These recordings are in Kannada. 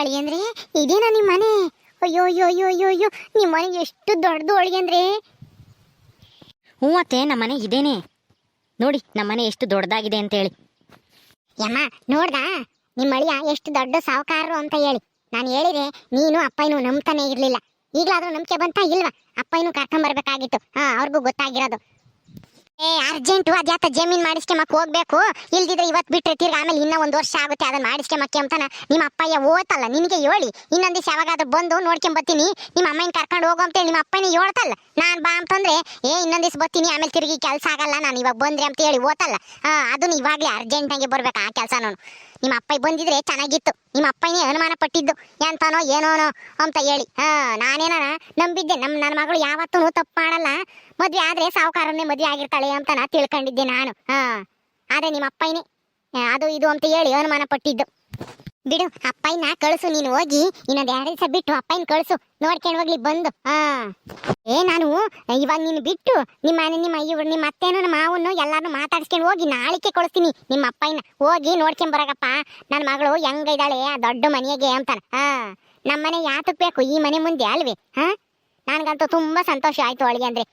ಅಳಿಯಂದ್ರೆ ಇದೇನಾ ನಿಮ್ಮ ಮನೆ? ಅಯ್ಯೋ ಅಯ್ಯೋ ಅಯ್ಯೋ ಅಯ್ಯೋ ಅಯ್ಯೋ, ನಿಮ್ಮ ಮನೆ ಎಷ್ಟು ದೊಡ್ಡದು ಅಳಿಯಂದ್ರೆ. ಹ್ಞೂ ಅತ್ತೆ, ನಮ್ಮ ಮನೆ ಇದೇನೆ ನೋಡಿ, ನಮ್ಮ ಮನೆ ಎಷ್ಟು ದೊಡ್ಡದಾಗಿದೆ ಅಂತೇಳಿ. ಯಮ್ಮ ನೋಡ್ದಾ ನಿಮ್ಮ ಅಳಿಯ ಎಷ್ಟು ದೊಡ್ಡ ಸಾಹುಕಾರರು ಅಂತ ಹೇಳಿ. ನಾನು ಹೇಳಿದೆ ನೀನು ಅಪ್ಪಯ್ಯನು ನಂಬ್ತಾನೆ ಇರ್ಲಿಲ್ಲ. ಈಗಲಾದ್ರೂ ನಂಬಿಕೆ ಬಂತಾ ಇಲ್ವಾ? ಅಪ್ಪಯ್ಯನು ಕರ್ಕೊಂಬರ್ಬೇಕಾಗಿತ್ತು. ಅವ್ರಿಗೂ ಗೊತ್ತಾಗಿರೋದು. ಅರ್ಜೆಂಟು ಅದ್ಯಾತ ಜಮೀನ್ ಮಾಡಿಸ್ಕೆಮಕ್ ಹೋಗ್ಬೇಕು, ಇಲ್ದಿದ್ರೆ ಇವತ್ತು ಬಿಟ್ರೆ ತಿರ್ಗಿ ಆಮೇಲೆ ಇನ್ನೂ 1 ವರ್ಷ ಆಗುತ್ತೆ ಅದನ್ನ ಮಾಡಿಸ್ಕೆಮಕ್ಕೆ ಅಂತಾನ ನಿಮ್ಮ ಅಪ್ಪಯ್ಯ ಓತಲ್ಲ. ನಿನಗೆ ಹೇಳಿ ಇನ್ನೊಂದು ದಿವಸ ಯಾವಾಗಾದ್ರೂ ಬಂದು ನೋಡ್ಕೊಂಬತ್ತೀನಿ, ನಿಮ್ಮ ಅಮ್ಮನ ಕರ್ಕೊಂಡು ಹೋಗು ಅಂತೇಳಿ ನಿಮ್ಮ ಅಪ್ಪನೇ ಹೇಳ್ತಲ್ಲ. ನಾನು ಬಾ ಅಂತಂದ್ರೆ ಇನ್ನೊಂದು ದಿವಸ ಬರ್ತೀನಿ, ಆಮೇಲೆ ತಿರುಗಿ ಕೆಲಸ ಆಗಲ್ಲ, ನಾನು ಇವಾಗ ಬಂದ್ರೆ ಅಂತ ಹೇಳಿ ಓತಲ್ಲ. ಅದನ್ನು ಇವಾಗಲೇ ಅರ್ಜೆಂಟಾಗಿ ಬರ್ಬೇಕು ಆ ಕೆಲಸನೂ. ನಿಮ್ಮ ಅಪ್ಪಯ್ಯ ಬಂದಿದ್ರೆ ಚೆನ್ನಾಗಿತ್ತು. ನಿಮ್ಮ ಅಪ್ಪನೇ ಅನುಮಾನ ಪಟ್ಟಿದ್ದು ಎಂತಾನೋ ಏನೋನೋ ಅಂತ ಹೇಳಿ. ನಾನೇನ ನಂಬಿದ್ದೆ, ನನ್ನ ಮಗಳು ಯಾವತ್ತೂ ತಪ್ಪು ಮಾಡಲ್ಲ, ಮದ್ವೆ ಆದ್ರೆ ಸಾಹುಕಾರನ್ನೇ ಮದ್ವೆ ಆಗಿರ್ತಾಳೆ ಅಂತ ನಾ ತಿಳ್ಕೊಂಡಿದ್ದೆ ನಾನು. ಆದ್ರೆ ನಿಮ್ಮ ಅಪ್ಪಯ್ಯನೇ ಅದು ಇದು ಅಂತ ಹೇಳಿ ಅನುಮಾನ ಪಟ್ಟಿದ್ದು. ಬಿಡು, ಅಪ್ಪಯ್ಯನ ಕಳಿಸು, ನೀನು ಹೋಗಿ ಇನ್ನೊಂದು 2 ದಿವಸ ಬಿಟ್ಟು ಅಪ್ಪಯ್ಯನ ಕಳಿಸು, ನೋಡ್ಕೊಂಡು ಹೋಗ್ಲಿ ಬಂದು. ನಾನು ಇವಾಗ ನೀನು ಬಿಟ್ಟು ನಿಮ್ಮ ಅತ್ತೇನು ನಮ್ಮ ಮಾವನ್ನು ಎಲ್ಲಾರು ಮಾತಾಡ್ಸ್ಕೊಂಡು ಹೋಗಿ ನಾಳಿಕೆ ಕಳಿಸ್ತೀನಿ ನಿಮ್ಮ ಅಪ್ಪಯ್ಯನ. ಹೋಗಿ ನೋಡ್ಕೊಂಡ್ ಬರಗಪ್ಪ, ನನ್ನ ಮಗಳು ಹೆಂಗಿದ್ದಾಳೆ ಆ ದೊಡ್ಡ ಮನೆಗೆ ಅಂತಾನ. ನಮ್ಮನೆ ಯಾತಕ್ ಬೇಕು, ಈ ಮನೆ ಮುಂದೆ ಅಲ್ವೇ? ನನ್ಗಂತೂ ತುಂಬಾ ಸಂತೋಷ ಆಯ್ತು ಅಳಿಗೆ ಅಂದ್ರೆ.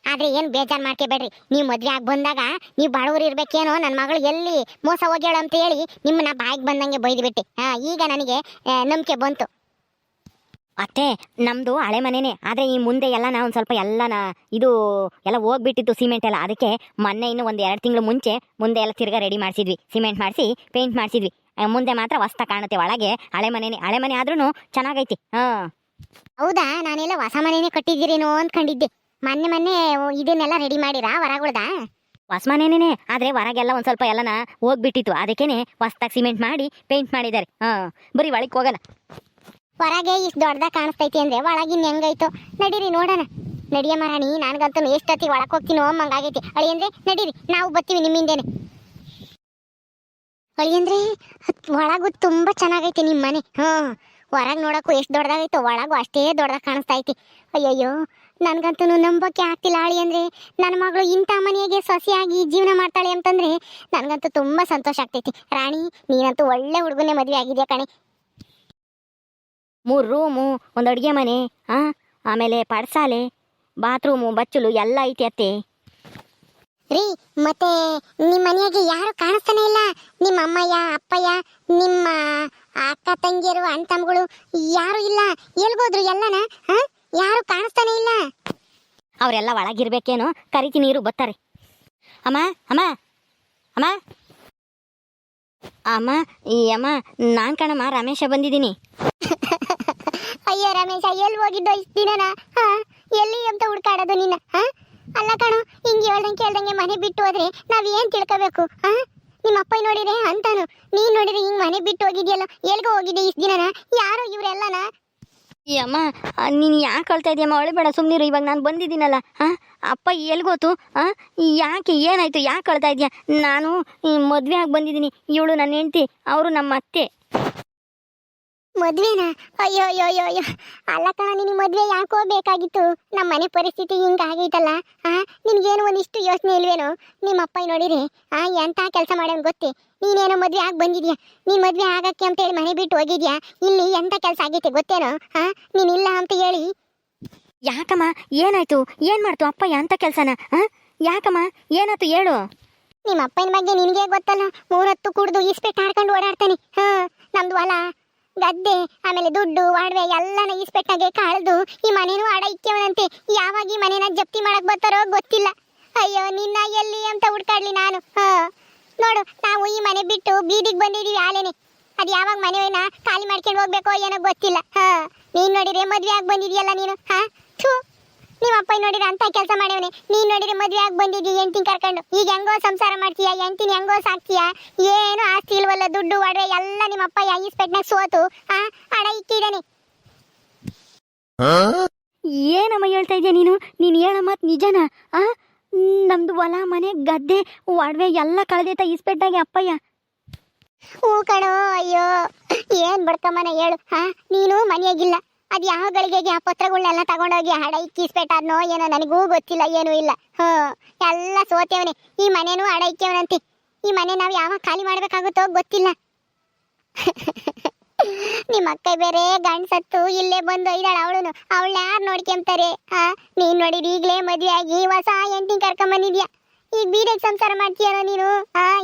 ಆದ್ರೆ ಏನ್ ಬೇಜಾರ್ ಮಾಡ್ಕೋಬೇಡ್ರಿ, ನೀವು ಮದ್ವೆ ಆಗಿ ಬಂದಾಗ ನೀವು ಬಡವರು ಇರ್ಬೇಕೇನೋ, ನನ್ನ ಮಗಳು ಎಲ್ಲಿ ಮೋಸ ಹೋಗ್ಯಾಳ ಅಂತ ಹೇಳಿ ನಿಮ್ಮನ್ನ ಬಾಯಿಗೆ ಬಂದಂಗೆ ಬೈದ್ಬಿಟ್ಟೆ. ಈಗ ನನಗೆ ನಂಬಿಕೆ ಬಂತು. ಅತ್ತೆ, ನಮ್ದು ಹಳೆ ಮನೆನೇ, ಆದ್ರೆ ಈ ಮುಂದೆ ಎಲ್ಲ ನಾವು ಒಂದು ಸ್ವಲ್ಪ ಇದು ಎಲ್ಲ ಹೋಗ್ಬಿಟ್ಟಿತ್ತು ಸಿಮೆಂಟ್ ಎಲ್ಲ. ಅದಕ್ಕೆ ಮೊನ್ನೆ ಇನ್ನು 1-2 ತಿಂಗಳು ಮುಂದೆ ಎಲ್ಲ ತಿರ್ಗಾ ರೆಡಿ ಮಾಡಿಸಿದ್ವಿ, ಸಿಮೆಂಟ್ ಮಾಡಿಸಿ ಪೇಂಟ್ ಮಾಡಿಸಿದ್ವಿ. ಮುಂದೆ ಮಾತ್ರ ಹೊಸ್ತ ಕಾಣುತ್ತೆ, ಒಳಗೆ ಹಳೆ ಮನೆ ಆದ್ರೂ ಚೆನ್ನಾಗೈತಿ. ಹೌದಾ? ನಾನೆಲ್ಲ ಹೊಸ ಮನೆನೇ ಕಟ್ಟಿದ್ದೀರೇನೋ ಅಂದ್ಕೊಂಡಿದ್ದೆ. ಮೊನ್ನೆ ಇದನ್ನೆಲ್ಲ ರೆಡಿ ಮಾಡಿರಾ ಹೊರಗಳ್ದ? ಹೊಸ ಮನೆನೇ, ಆದ್ರೆ ಹೊರಗೆಲ್ಲ ಒಂದ್ ಸ್ವಲ್ಪ ಎಲ್ಲನ ಹೋಗ್ಬಿಟ್ಟಿತ್ತು, ಅದಕ್ಕೇನೆ ಹೊಸ್ದಾಗಿ ಸಿಮೆಂಟ್ ಮಾಡಿ ಪೇಂಟ್ ಮಾಡಿದ್ದಾರೆ. ಬರೀ ಒಳಗೆ ಹೋಗಲ್ಲ. ಹೊರಗೆ ಇಷ್ಟು ದೊಡ್ಡದಾಗ ಕಾಣಿಸ್ತೈತಿ ಅಂದ್ರೆ ಒಳಗಿನ್ ಹೆಂಗೈತೋ. ನಡೀರಿ ನೋಡೋಣ. ನಡಿಯ ಮರಾಣಿ, ನನ್ಗಂತೂ ಎಷ್ಟೊತ್ತಿಗೆ ಒಳಗೆ ಹೋಗ್ತೀನೋ ಹಂಗಾಗೈತಿ. ಅಳಿಯಂದ್ರೆ ನಡೀರಿ, ನಾವು ಬರ್ತೀವಿ ನಿಮ್ಮಿಂದೇನೆ. ಅಳಿಯಂದ್ರೆ ಒಳಗೂ ತುಂಬಾ ಚೆನ್ನಾಗೈತಿ ನಿಮ್ಮ ಮನೆ. ಹೊರಗೆ ನೋಡಕ್ಕೂ ಎಷ್ಟು ದೊಡ್ಡದಾಗೈತೋ, ಒಳಗೂ ಅಷ್ಟೇ ದೊಡ್ಡದಾಗ ಕಾಣಿಸ್ತೈತಿ. ಅಯ್ಯಯ್ಯೋ, ನನ್ಗಂತೂ ನಂಬೋಕೆ ಆಗ್ತಿಲ್ಲ ಅಳಿಯಂದ್ರೆ. ನನ್ನ ಮಗಳು ಇಂಥ ಮನೆಗೆ ಸೊಸೆಯಾಗಿ ಜೀವನ ಮಾಡ್ತಾಳೆ ಅಂತಂದ್ರೆ ನನ್ಗಂತೂ ತುಂಬಾ ಸಂತೋಷ ಆಗ್ತೈತಿ. ರಾಣಿ, ನೀನಂತೂ ಒಳ್ಳೆ ಹುಡುಗನೇ ಮದುವೆ ಆಗಿದ್ಯಾ ಕಣೆ. 3 ರೂಮು, 1 ಅಡುಗೆ ಮನೆ, ಆಮೇಲೆ ಪಡ್ಸಾಲೆ, ಬಾತ್ರೂಮು, ಬಚ್ಚಲು ಎಲ್ಲ ಐತಿ ಅತ್ತೆ. ರೀ, ಮತ್ತೆ ನಿಮ್ಮ ಮನೆಯಾಗೆ ಯಾರು ಕಾಣಿಸ್ತಾನೆ ಇಲ್ಲ? ನಿಮ್ಮ ಅಮ್ಮಯ್ಯ, ಅಪ್ಪಯ್ಯ, ನಿಮ್ಮ ಅಕ್ಕ ತಂಗಿಯರು, ಅಣ್ಣ ತಮ್ಮಗಳು ಯಾರು ಇಲ್ಲ. ಎಲ್ಗೋದ್ರು ಎಲ್ಲನ? ಯಾರು ಕಾಣಿಸ್ತಾನೆ ಇಲ್ಲ. ಅವರೆಲ್ಲ ಒಳಗಿರ್ಬೇಕೇನೋ, ಕರಿತಿ ನೀರು ಬರ್ತಾರೆ. ಅಮ್ಮ ಅಮ್ಮ ಅಮ್ಮ ಅಮ್ಮ ಈ ಅಮ್ಮ, ನಾನ್ ಕಣಮ್ಮ ರಮೇಶ ಬಂದಿದ್ದೀನಿ. ಅಯ್ಯೋ ರಮೇಶ, ಎಲ್ಲಿ ಹೋಗಿದ್ದೋ ಇಷ್ಟು ದಿನನ? ಎಲ್ಲಿ ಅಂತ ಹುಡ್ಕಾಡೋದು ನಿನ್ನ? ಅಲ್ಲ ಕಣೋ, ಹಿಂಗೆ ಕೇಳ್ದಂಗೆ ಮನೆ ಬಿಟ್ಟು ಹೋದ್ರೆ ನಾವ್ ಏನ್ ತಿಳ್ಕೋಬೇಕು? ನಿಮ್ಮ ಅಪ್ಪ ನೋಡಿದ್ರೆ ಅಂತಾನು, ನೀನ್ ನೋಡಿದ್ರೆ ಹಿಂಗ್ ಮನೆ ಬಿಟ್ಟು ಹೋಗಿದ್ಯಲ್ಲ, ಎಲ್ಗೋ ಹೋಗಿದ್ದೆ ಇಷ್ಟು ದಿನನ? ಯಾರು ಇವರೆಲ್ಲನ? ಈ ಅಮ್ಮ, ನೀನು ಯಾಕೆ ಕಳ್ತಾ ಇದೆಯಮ್ಮ? ಒಳಬೇಡ, ಸುಮ್ಮನಿರು. ಇವಾಗ ನಾನು ಬಂದಿದ್ದೀನಲ್ಲ. ಅಪ್ಪ ಎಲ್ಗೋತು? ಯಾಕೆ, ಏನಾಯ್ತು? ಯಾಕೆ ಕಳ್ತಾ ಇದೆಯಾ? ನಾನು ಮದುವೆ ಆಗಿ ಬಂದಿದ್ದೀನಿ. ಇವಳು ನನ್ನ ಹೆಂಡತಿ, ಅವರು ನಮ್ಮ ಅತ್ತೆ. ಮದ್ವೆನಾ? ಅಯ್ಯೋ ಅಯ್ಯೋ ಅಯ್ಯೋ ಅಯ್ಯೋ, ಅಲ್ಲ ಕಣ, ನಿನಗೆ ಮದ್ವೆ ಯಾಕೋ ಬೇಕಾಗಿತ್ತು? ನಮ್ಮ ಮನೆ ಪರಿಸ್ಥಿತಿ ಹಿಂಗಾಗೈತಲ್ಲ. ನಿನ್ಗೇನು ಒಂದಿಷ್ಟು ಯೋಚನೆ ಇಲ್ವೇನೋ? ನಿಮ್ಮ ಅಪ್ಪ ನೋಡಿರಿ ಎಂತ ಕೆಲಸ ಮಾಡೋನ್ ಗೊತ್ತೇ? ನೀನೇನೋ ಮದ್ವೆ ಆಗಿ ಬಂದಿದ್ಯಾ, ನೀನ್ ಮದ್ವೆ ಆಗಕ್ಕೆ ಅಂತೇಳಿ ಮನೆ ಬಿಟ್ಟು ಹೋಗಿದ್ಯಾ. ಇಲ್ಲಿ ಎಂತ ಕೆಲಸ ಆಗೈತೆ ಗೊತ್ತೇನೋ? ನೀನಿಲ್ಲ ಅಂತ ಹೇಳಿ. ಯಾಕಮ್ಮ, ಏನಾಯ್ತು? ಏನ್ ಮಾಡ್ತು ಅಪ್ಪ? ಎಂತ ಕೆಲಸನ? ಯಾಕಮ್ಮ, ಏನಾಯ್ತು ಹೇಳು. ನಿಮ್ಮ ಅಪ್ಪನ ಬಗ್ಗೆ ನಿನಗೆ ಗೊತ್ತಲ್ಲ, 3 ಹೊತ್ತು ಕುಡ್ದು ಇಸ್ಪೆಟ್ ಆಡ್ಕೊಂಡು ಓಡಾಡ್ತಾನೆ. ನಮ್ದು ಹೊಲ ಗದ್ದೆ, ಆಮೇಲೆ ದುಡ್ಡು ಒಡವೆ ಎಲ್ಲನ ಈಸ್ಪೆಟ್ಟಾಗೆ ಕಳೆದು ಈ ಮನೇನು ಅಡ ಇಕ್ಕವನಂತೆ. ಯಾವಾಗ ಈ ಮನೇನ ಜಪ್ತಿ ಮಾಡಕ್ ಬರ್ತಾರೋ ಗೊತ್ತಿಲ್ಲ. ಅಯ್ಯೋ, ನಿನ್ನ ಎಲ್ಲಿ ಅಂತ ಹುಡ್ಕಾಡ್ಲಿ ನಾನು? ನೋಡು, ನಾವು ಈ ಮನೆ ಬಿಟ್ಟು ಬೀದಿಗೆ ಬಂದಿದೀವಿ ಆಲೇನೆ. ಅದು ಯಾವಾಗ ಮನೆಯನ್ನ ಖಾಲಿ ಮಾಡ್ಕೊಂಡು ಹೋಗ್ಬೇಕೋ ಏನೋ ಗೊತ್ತಿಲ್ಲ. ನೀನ್ ನೋಡಿದ್ರೆ ಮದ್ವೆ ಆಗಿ ಬಂದಿದ್ಯಲ್ಲ ನೀನು. ನಿಮ್ಮ ಅಪ್ಪ ನೋಡಿದ್ರೆ ಅಂತ ಕೆಲಸ ಮಾಡ್ಯವನೆ. ನೀನ್ ನೋಡಿದ್ರೆ ಮದ್ವೆ ಆಗಿ ಬಂದಿದ್ದೀಯ ಹೆಂಡ್ತಿನ ಕರ್ಕೊಂಡು. ಈಗ ಹೆಂಗೋ ಸಂಸಾರ ಮಾಡ್ತೀಯ, ಹೆಂಡ್ತಿನ ಹೆಂಗೋ ಸಾಕ್ತೀಯ. ಏನು ಆಸ್ತಿ ಇಲ್ವಲ್ಲ, ದುಡ್ಡು ಒಡವೆ ಎಲ್ಲ ನಿಮ್ಮ ಅಪ್ಪ ಈಸ್ಪೆಟ್ನಾಗ ಸೋತು ಅಡ ಇಕ್ಕಿದ್ದಾನೆ. ಏನಮ್ಮ ಹೇಳ್ತಾ ಇದೆಯಾ ನೀನು? ನೀನು ಹೇಳ ಮತ್ ನಿಜನಾ? ನಮ್ದು ಹೊಲ, ಮನೆ, ಗದ್ದೆ, ಒಡವೆ ಎಲ್ಲ ಕಳೆದೈತ ಈಸ್ಪೆಟ್ಟಾಗೆ ಅಪ್ಪಯ್ಯ? ಹ್ಞೂ ಕಣೋ. ಅಯ್ಯೋ, ಏನ್ ಬಡ್ಕಮ್ಮನ ಹೇಳು. ನೀನು ಮನೆಯಾಗಿಲ್ಲ. ಅದು ಯಾವ ಗಳಿಗೆಗೆ ಆ ಪತ್ರಗಳನ್ನೆಲ್ಲ ತಗೊಂಡೋಗಿ ಹಡ ಇಕ್ಕಿಸ್ಬೇಟಾದ್ನೋ ಏನೋ, ನನಗೂ ಗೊತ್ತಿಲ್ಲ, ಏನೂ ಇಲ್ಲ. ಎಲ್ಲ ಸೋತೇವನೆ. ಈ ಮನೇನೂ ಹಡ ಇಕ್ಕೇವನಂತೆ. ಈ ಮನೆ ನಾವು ಯಾವಾಗ ಖಾಲಿ ಮಾಡ್ಬೇಕಾಗುತ್ತೋ ಗೊತ್ತಿಲ್ಲ. ನಿಮ್ಮ ಅಕ್ಕ ಬೇರೆ ಗಂಡ್ ಸತ್ತು ಇಲ್ಲೇ ಬಂದು ಇದ್ದಾಳ ಅವಳು ಯಾರು ನೋಡ್ಕೊಂತಾರೆ ನೀನ್ ನೋಡಿರಿ ಈಗ್ಲೇ ಮದ್ವೆ ಆಗಿ ಹೊಸ ಹೆಂಡತಿ ಕರ್ಕೊಂಡ್ ಬಂದಿದ್ಯಾ. ಈಗ ಬೀದಿಗೆ ಸಂಸಾರ ಮಾಡ್ತೀಯನೋ ನೀನು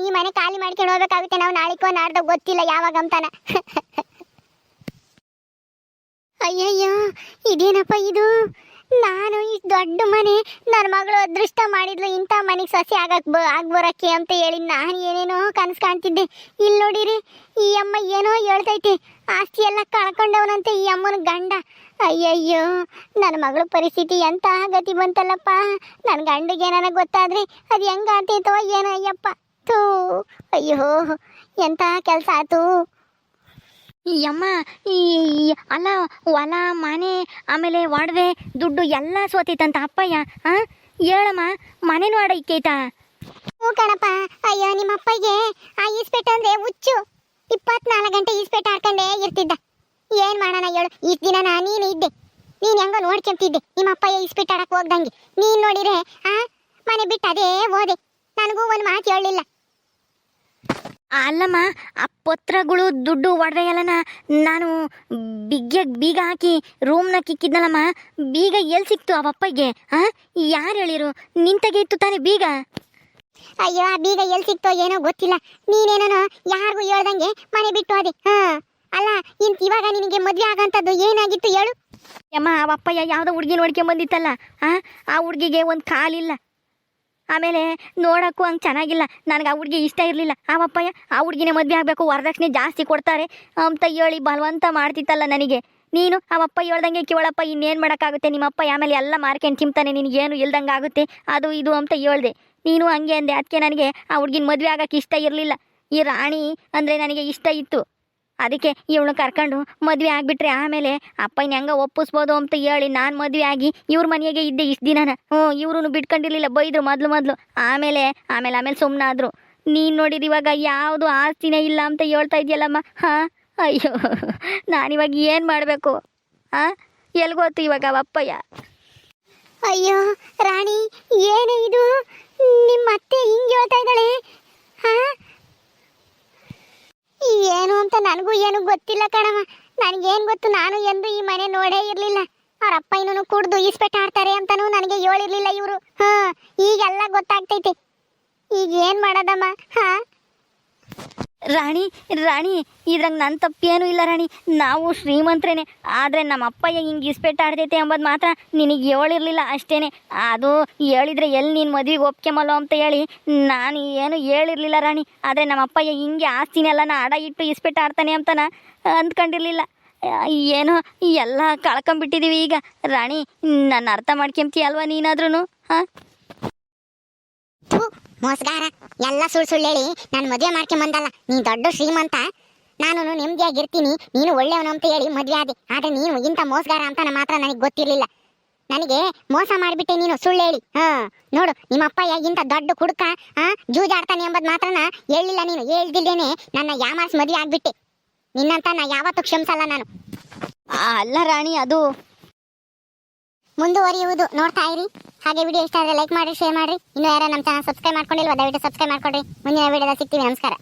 ಈ ಮನೆ ಖಾಲಿ ಮಾಡ್ಕೊಂಡು ಹೋಗ್ಬೇಕಾಗುತ್ತೆ ನಾವು ನಾಳಿಕೋ ನಾಡ್ದೋ ಗೊತ್ತಿಲ್ಲ ಯಾವಾಗ ಅಂತಾನ. ಅಯ್ಯಯ್ಯೋ ಇದೇನಪ್ಪ ಇದು, ನಾನು ಇಷ್ಟು ದೊಡ್ಡ ಮನೆ ನನ್ನ ಮಗಳು ಅದೃಷ್ಟ ಮಾಡಿದ್ಲು ಇಂಥ ಮನೆಗೆ ಸೊಸೆ ಆಗ್ಬರಕ್ಕೆ ಅಂತ ಹೇಳಿ ನಾನು ಏನೇನೋ ಕನಸು ಕಾಣ್ತಿದ್ದೆ. ಇಲ್ಲಿ ನೋಡಿರಿ ಈ ಅಮ್ಮ ಏನೋ ಹೇಳ್ತೈತೆ, ಆಸ್ತಿ ಎಲ್ಲ ಕಳ್ಕೊಂಡವನಂತೆ ಈ ಅಮ್ಮನ ಗಂಡ. ಅಯ್ಯಯ್ಯೋ ನನ್ನ ಮಗಳ ಪರಿಸ್ಥಿತಿ ಎಂತ ಗತಿ ಬಂತಲ್ಲಪ್ಪ. ನನ್ನ ಗಂಡಿಗೆ ನನಗೆ ಗೊತ್ತಾದ್ರೆ ಅದು ಹೆಂಗ ಆಗ್ತೈತೋ ಏನೋ ಅಯ್ಯಪ್ಪ. ಥೂ ಅಯ್ಯೋ ಎಂತ ಕೆಲಸ ಆಯ್ತು. ಈ ಅಮ್ಮ ಈ ಅಲ್ಲ ಹೊಲ ಮನೆ ಆಮೇಲೆ ಒಡವೆ ದುಡ್ಡು ಎಲ್ಲ ಸೋತೈತಂತ ಅಪ್ಪಯ್ಯ. ಹೇಳಮ್ಮ ಮನೆನೂ ಅಡ ಇಕ್ಕೈತಾ? ಹ್ಞೂ ಕಣಪ್ಪ. ಅಯ್ಯೋ ನಿಮ್ಮ ಅಪ್ಪಗೆ ಆ ಈಸ್ಪೆಟ್ ಅಂದ್ರೆ ಹುಚ್ಚು. 24 ಗಂಟೆ ಈಸ್ಪೆಟ್ ಆಡ್ಕೊಂಡೇ ಇರ್ತಿದ್ದ. ಏನ್ ಮಾಡೋಣ ಹೇಳು, ಇಷ್ಟು ದಿನ ನೀನು ಇದ್ದೆ, ನೀನು ಹೆಂಗೋ ನೋಡ್ಕೊಂತಿದ್ದೆ ನಿಮ್ಮ ಅಪ್ಪಯ್ಯ ಈಸ್ಪೆಟ್ ಆಡಕ್ಕೆ ಹೋಗ್ದಂಗೆ. ನೀನು ನೋಡಿರೆ ಮನೆ ಬಿಟ್ಟು ಅದೇ ಹೋದೆ, ನನಗೂ ಒಂದು ಮಾತು ಹೇಳಲಿಲ್ಲ. ಅಲ್ಲಮ್ಮ ಆ ಪತ್ರಗಳು ದುಡ್ಡು ಒಡವೆ ಎಲ್ಲನ ನಾನು ಬೀಗ ಹಾಕಿ ರೂಮ್ನಾಗ ಇಕ್ಕಿದ್ನಲ್ಲಮ್ಮ, ಬೀಗ ಎಲ್ಲಿ ಸಿಕ್ತು ಆ ಅಪ್ಪಗೆ? ಯಾರು ಹೇಳಿರು? ನಿಂತಾಗೆ ಇತ್ತು ತಾನೇ ಬೀಗ? ಅಯ್ಯೋ ಆ ಬೀಗ ಎಲ್ಲಿ ಸಿಕ್ತೋ ಏನೋ ಗೊತ್ತಿಲ್ಲ, ನೀನೇನೋ ಯಾರಿಗೂ ಹೇಳ್ದಂಗೆ ಮನೆ ಬಿಟ್ಟು ಹೋದೆ. ಅಲ್ಲ ಇವಾಗ ನಿನಗೆ ಮದುವೆ ಆಗಂತದ್ದು ಏನಾಗಿತ್ತು ಹೇಳು? ಅಮ್ಮ ಆ ಅಪ್ಪಯ್ಯ ಯಾವುದೋ ಹುಡುಗಿ ನೋಡ್ಕೊಂಬಂದಿತ್ತಲ್ಲ, ಆ ಹುಡುಗಿಗೆ ಒಂದು ಕಾಲಿಲ್ಲ, ಆಮೇಲೆ ನೋಡೋಕ್ಕೂ ಹಂಗೆ ಚೆನ್ನಾಗಿಲ್ಲ. ನನಗೆ ಆ ಹುಡುಗಿ ಇಷ್ಟ ಇರಲಿಲ್ಲ. ಆ ಅಪ್ಪಯ್ಯ ಆ ಹುಡುಗಿನೇ ಮದುವೆ ಆಗಬೇಕು, ವರದಕ್ಷಿಣೆ ಜಾಸ್ತಿ ಕೊಡ್ತಾರೆ ಅಂತ ಹೇಳಿ ಬಲವಂತ ಮಾಡ್ತಿತ್ತಲ್ಲ ನನಗೆ. ನೀನು ಆ ಅಪ್ಪ ಹೇಳ್ದಂಗೆ ಕೇಳಪ್ಪ, ಇನ್ನೇನು ಮಾಡೋಕ್ಕಾಗುತ್ತೆ, ನಿಮ್ಮ ಅಪ್ಪ ಆಮೇಲೆ ಎಲ್ಲ ಮಾರ್ಕೊಂಡು ಚಿಮ್ತಾನೆ, ನಿನಗೇನು ಇಲ್ದಂಗೆ ಆಗುತ್ತೆ ಅದು ಇದು ಅಂತ ಹೇಳ್ದೆ. ನೀನು ಹಂಗೆ ಅಂದೆ. ಅದಕ್ಕೆ ನನಗೆ ಆ ಹುಡುಗಿನ ಮದುವೆ ಆಗೋಕ್ಕೆ ಇಷ್ಟ ಇರಲಿಲ್ಲ. ಈ ರಾಣಿ ಅಂದರೆ ನನಗೆ ಇಷ್ಟ ಇತ್ತು. ಅದಕ್ಕೆ ಇವಳನ್ನ ಕರ್ಕೊಂಡು ಮದುವೆ ಆಗಿಬಿಟ್ರೆ ಆಮೇಲೆ ಅಪ್ಪನ ಹೆಂಗೆ ಒಪ್ಪಿಸ್ಬೋದು ಅಂತ ಹೇಳಿ ನಾನು ಮದುವೆ ಆಗಿ ಇವ್ರ ಮನೆಗೆ ಇದ್ದೆ ಇಷ್ಟು ದಿನನ. ಇವ್ರೂ ಬಿಟ್ಕೊಂಡಿರಲಿಲ್ಲ, ಬೈದರು ಮೊದಲು. ಆಮೇಲೆ ಸುಮ್ಮನಾದ್ರು. ನೀನು ನೋಡಿರಿ ಇವಾಗ ಯಾವುದು ಆಸ್ತಿನೇ ಇಲ್ಲ ಅಂತ ಹೇಳ್ತಾ ಇದೆಯಲ್ಲಮ್ಮ. ಅಯ್ಯೋ ನಾನಿವಾಗ ಏನು ಮಾಡಬೇಕು? ಎಲ್ಗೋತು ಇವಾಗ ಅಪ್ಪಯ್ಯ? ಅಯ್ಯೋ ರಾಣಿ ಏನು ಇದು, ನಿಮ್ಮ ಅತ್ತೆ ಹಿಂಗೆ ಹೇಳ್ತಾ ಇದ್ದಾಳೆ? ಏನು ಅಂತ ನನಗೂ ಏನು ಗೊತ್ತಿಲ್ಲ ಕಣವ. ನನಗೇನು ಗೊತ್ತು, ನಾನು ಎಂದು ಈ ಮನೆ ನೋಡೇ ಇರಲಿಲ್ಲ. ಅವ್ರ ಅಪ್ಪ ಇನ್ನೂ ಕುಡ್ದು ಈಸ್ಪೆಟ್ ಆಡ್ತಾರೆ ಅಂತನೂ ನನಗೆ ಹೇಳಿರ್ಲಿಲ್ಲ ಇವರು. ಈಗೆಲ್ಲ ಗೊತ್ತಾಗ್ತೈತೆ. ಈಗ ಏನು ಮಾಡೋದಮ್ಮ? ರಾಣಿ ಇದ್ರಂಗೆ ನನ್ನ ತಪ್ಪೇನೂ ಇಲ್ಲ ರಾಣಿ. ನಾವು ಶ್ರೀಮಂತರೇನೆ, ಆದರೆ ನಮ್ಮ ಅಪ್ಪಯ್ಯ ಹಿಂಗೆ ಇಸ್ಪೆಟ್ ಆಡ್ತೈತೆ ಎಂಬುದು ಮಾತ್ರ ನಿನಗೆ ಹೇಳಿರಲಿಲ್ಲ ಅಷ್ಟೇ. ಅದು ಹೇಳಿದರೆ ಎಲ್ಲಿ ನೀನು ಮದುವೆಗೆ ಒಪ್ಕೊಂಬಲ್ಲೋ ಅಂತ ಹೇಳಿ ನಾನು ಏನು ಹೇಳಿರಲಿಲ್ಲ ರಾಣಿ. ಆದರೆ ನಮ್ಮ ಅಪ್ಪಯ್ಯ ಹಿಂಗೆ ಆಸ್ತಿನೆಲ್ಲನ ಅಡ ಇಟ್ಟು ಇಸ್ಪೆಟ್ ಆಡ್ತಾನೆ ಅಂತನ ಅಂದ್ಕೊಂಡಿರಲಿಲ್ಲ. ಏನೋ ಎಲ್ಲ ಕಳ್ಕೊಂಬಿಟ್ಟಿದ್ದೀವಿ ಈಗ ರಾಣಿ. ನನ್ನ ಅರ್ಥ ಮಾಡ್ಕೊಂತೀಯ ಅಲ್ವಾ ನೀನಾದ್ರೂ? ಮೋಸಗಾರ, ಎಲ್ಲ ಸುಳ್ಳು ಹೇಳಿ ನಾನು ಮದುವೆ ಮಾಡ್ಕೊಂಬಂದಲ್ಲ. ನೀನು ದೊಡ್ಡ ಶ್ರೀಮಂತ, ನಾನು ನೆಮ್ಮದಿಯಾಗಿರ್ತೀನಿ, ನೀನು ಒಳ್ಳೆಯವನು ಅಂತ ಹೇಳಿ ಮದುವೆ ಆದೆ. ಆದರೆ ನೀನು ಇಂಥ ಮೋಸಗಾರ ಅಂತ ಮಾತ್ರ ನನಗೆ ಗೊತ್ತಿರಲಿಲ್ಲ. ನನಗೆ ಮೋಸ ಮಾಡಿಬಿಟ್ಟೆ ನೀನು ಸುಳ್ಳು ಹೇಳಿ. ನೋಡು ನಿಮ್ಮ ಅಪ್ಪಯ್ಯ ಇಂಥ ದೊಡ್ಡ ಕುಡುಕ ಜೂಜಾಡ್ತಾನೆ ಎಂಬುದು ಮಾತ್ರನ ಹೇಳಿಲ್ಲ ನೀನು. ಹೇಳ್ದಿಲ್ಲೇನೆ ನನ್ನ ಯಾಮಾರ್ಸ್ ಮದುವೆ ಆಗಿಬಿಟ್ಟೆ. ನಿನ್ನಂತ ನಾ ಯಾವತ್ತೂ ಕ್ಷಮಿಸಲ್ಲ ನಾನು. ಅಲ್ಲ ರಾಣಿ, ಅದು ಮುಂದುವರಿಯುವುದು ನೋಡ್ತಾ ಇರಿ. ಹಾಗೆ ವಿಡಿಯೋ ಇಷ್ಟ ಆದರೆ ಲೈಕ್ ಮಾಡಿ, ಶೇರ್ ಮಾಡಿ. ಇನ್ನೂ ಯಾರು ನಮ್ಮ ಚಾನಲ್ ಸಬ್ಸ್ಕ್ರೈಬ್ ಮಾಡ್ಕೊಂಡಿಲ್ವಾ ದಯವಿಟ್ಟು ಸಬ್ಸ್ಕ್ರೈಬ್ ಮಾಡ್ಕೊಡ್ರಿ. ಮುಂದಿನ ವಿಡಿಯೋದಲ್ಲಿ ಸಿಗ್ತೀವಿ. ನಮಸ್ಕಾರ.